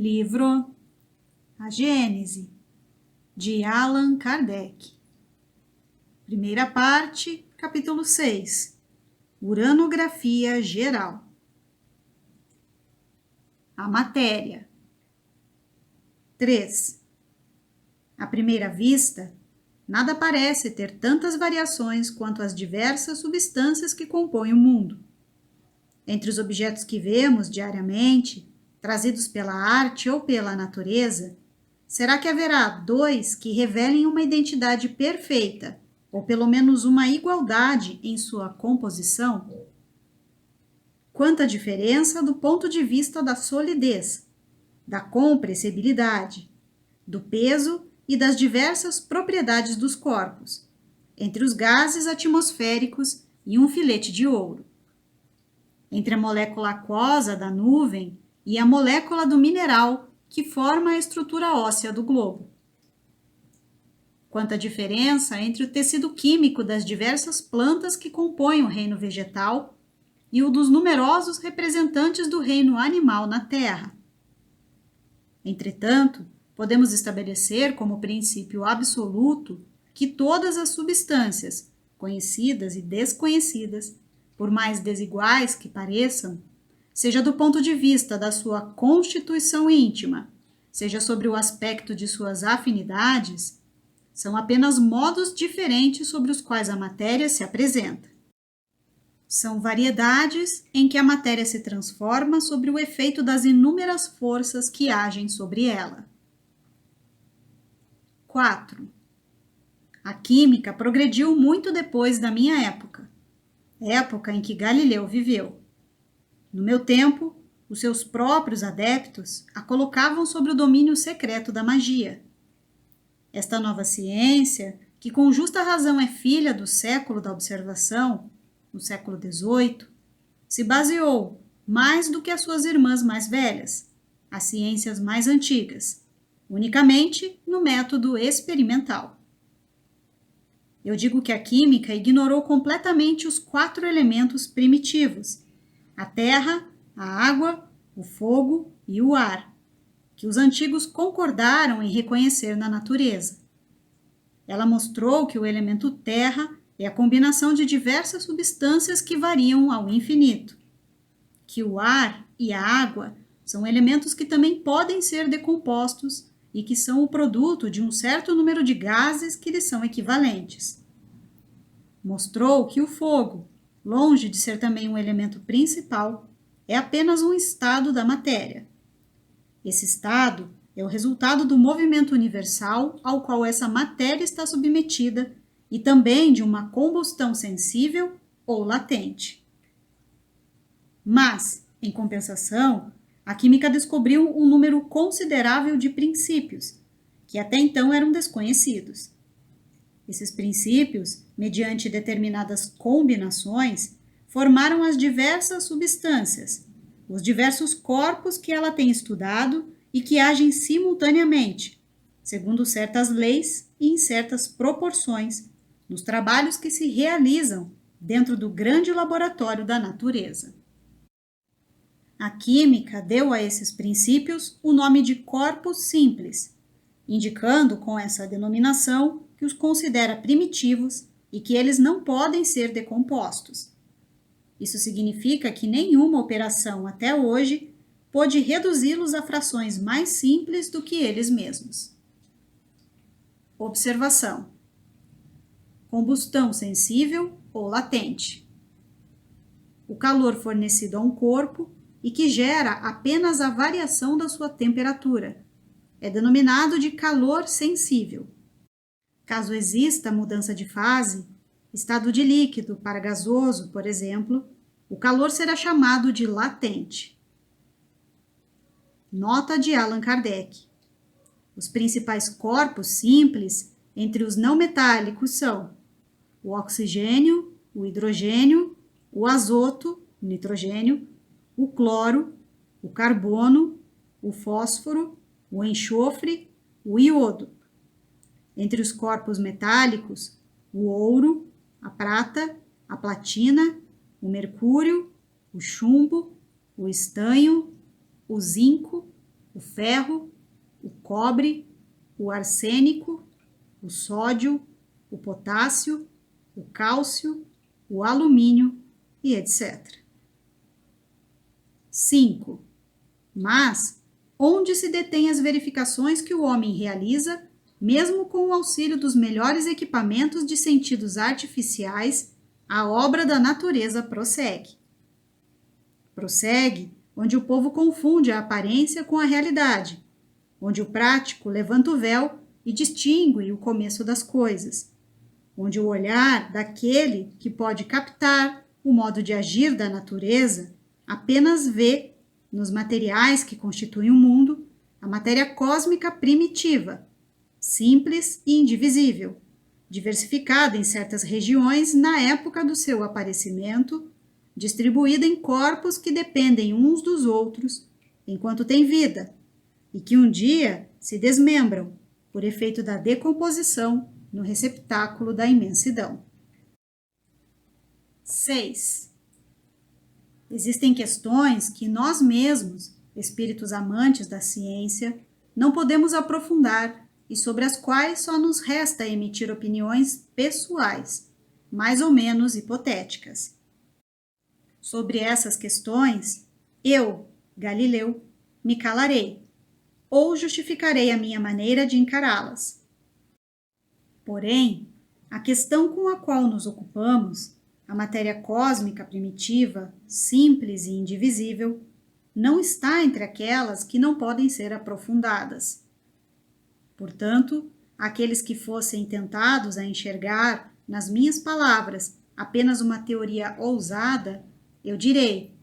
Livro A Gênese, de Allan Kardec. Primeira parte, capítulo 6. Uranografia geral. A matéria. 3. À primeira vista, nada parece ter tantas variações quanto as diversas substâncias que compõem o mundo. Entre os objetos que vemos diariamente, trazidos pela arte ou pela natureza, será que haverá dois que revelem uma identidade perfeita, ou pelo menos uma igualdade em sua composição? Quanta diferença do ponto de vista da solidez, da compressibilidade, do peso e das diversas propriedades dos corpos, entre os gases atmosféricos e um filete de ouro. Entre a molécula aquosa da nuvem e a molécula do mineral que forma a estrutura óssea do globo. Quanta diferença entre o tecido químico das diversas plantas que compõem o reino vegetal e o dos numerosos representantes do reino animal na Terra. Entretanto, podemos estabelecer como princípio absoluto que todas as substâncias, conhecidas e desconhecidas, por mais desiguais que pareçam, seja do ponto de vista da sua constituição íntima, seja sobre o aspecto de suas afinidades, são apenas modos diferentes sobre os quais a matéria se apresenta. São variedades em que a matéria se transforma sobre o efeito das inúmeras forças que agem sobre ela. 4. A química progrediu muito depois da minha época em que Galileu viveu. No meu tempo, os seus próprios adeptos a colocavam sob o domínio secreto da magia. Esta nova ciência, que com justa razão é filha do século da observação, no século XVIII, se baseou, mais do que as suas irmãs mais velhas, as ciências mais antigas, unicamente no método experimental. Eu digo que a química ignorou completamente os 4 elementos primitivos: a terra, a água, o fogo e o ar, que os antigos concordaram em reconhecer na natureza. Ela mostrou que o elemento terra é a combinação de diversas substâncias que variam ao infinito, que o ar e a água são elementos que também podem ser decompostos e que são o produto de um certo número de gases que lhes são equivalentes. Mostrou que o fogo, longe de ser também um elemento principal, é apenas um estado da matéria. Esse estado é o resultado do movimento universal ao qual essa matéria está submetida e também de uma combustão sensível ou latente. Mas, em compensação, a química descobriu um número considerável de princípios, que até então eram desconhecidos. Esses princípios, mediante determinadas combinações, formaram as diversas substâncias, os diversos corpos que ela tem estudado e que agem simultaneamente, segundo certas leis e em certas proporções, nos trabalhos que se realizam dentro do grande laboratório da natureza. A química deu a esses princípios o nome de corpos simples, indicando com essa denominação que os considera primitivos e que eles não podem ser decompostos. Isso significa que nenhuma operação até hoje pôde reduzi-los a frações mais simples do que eles mesmos. Observação: combustão sensível ou latente. O calor fornecido a um corpo e que gera apenas a variação da sua temperatura é denominado de calor sensível. Caso exista mudança de fase, estado de líquido para gasoso, por exemplo, o calor será chamado de latente. Nota de Allan Kardec: os principais corpos simples entre os não metálicos são o oxigênio, o hidrogênio, o azoto, o nitrogênio, o cloro, o carbono, o fósforo, o enxofre, o iodo. Entre os corpos metálicos, o ouro, a prata, a platina, o mercúrio, o chumbo, o estanho, o zinco, o ferro, o cobre, o arsênico, o sódio, o potássio, o cálcio, o alumínio e etc. 5. Mas, onde se detêm as verificações que o homem realiza, mesmo com o auxílio dos melhores equipamentos de sentidos artificiais, a obra da natureza prossegue. Prossegue onde o povo confunde a aparência com a realidade, onde o prático levanta o véu e distingue o começo das coisas, onde o olhar daquele que pode captar o modo de agir da natureza apenas vê, nos materiais que constituem o mundo, a matéria cósmica primitiva, simples e indivisível, diversificada em certas regiões na época do seu aparecimento, distribuída em corpos que dependem uns dos outros enquanto têm vida e que um dia se desmembram por efeito da decomposição no receptáculo da imensidão. 6. Existem questões que nós mesmos, espíritos amantes da ciência, não podemos aprofundar e sobre as quais só nos resta emitir opiniões pessoais, mais ou menos hipotéticas. Sobre essas questões, eu, Galileu, me calarei, ou justificarei a minha maneira de encará-las. Porém, a questão com a qual nos ocupamos, a matéria cósmica primitiva, simples e indivisível, não está entre aquelas que não podem ser aprofundadas. Portanto, aqueles que fossem tentados a enxergar nas minhas palavras apenas uma teoria ousada, eu direi: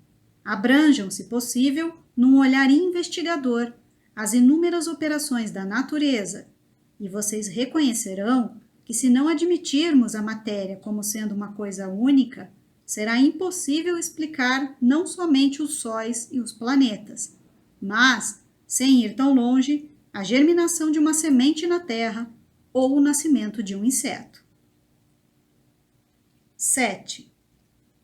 abranjam, se possível, num olhar investigador, as inúmeras operações da natureza, e vocês reconhecerão que, se não admitirmos a matéria como sendo uma coisa única, será impossível explicar não somente os sóis e os planetas, mas, sem ir tão longe, a germinação de uma semente na terra ou o nascimento de um inseto. 7.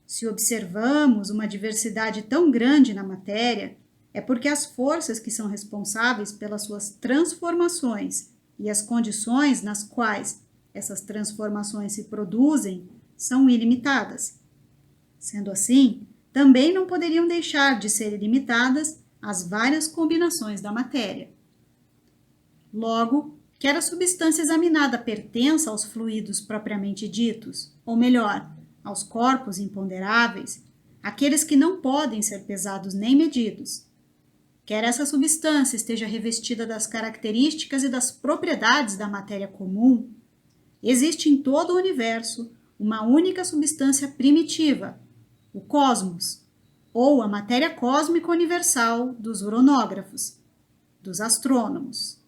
Se observamos uma diversidade tão grande na matéria, é porque as forças que são responsáveis pelas suas transformações e as condições nas quais essas transformações se produzem são ilimitadas. Sendo assim, também não poderiam deixar de ser ilimitadas as várias combinações da matéria. Logo, quer a substância examinada pertença aos fluidos propriamente ditos, ou melhor, aos corpos imponderáveis, aqueles que não podem ser pesados nem medidos, quer essa substância esteja revestida das características e das propriedades da matéria comum, existe em todo o universo uma única substância primitiva, o cosmos, ou a matéria cósmica universal dos uranógrafos, dos astrônomos.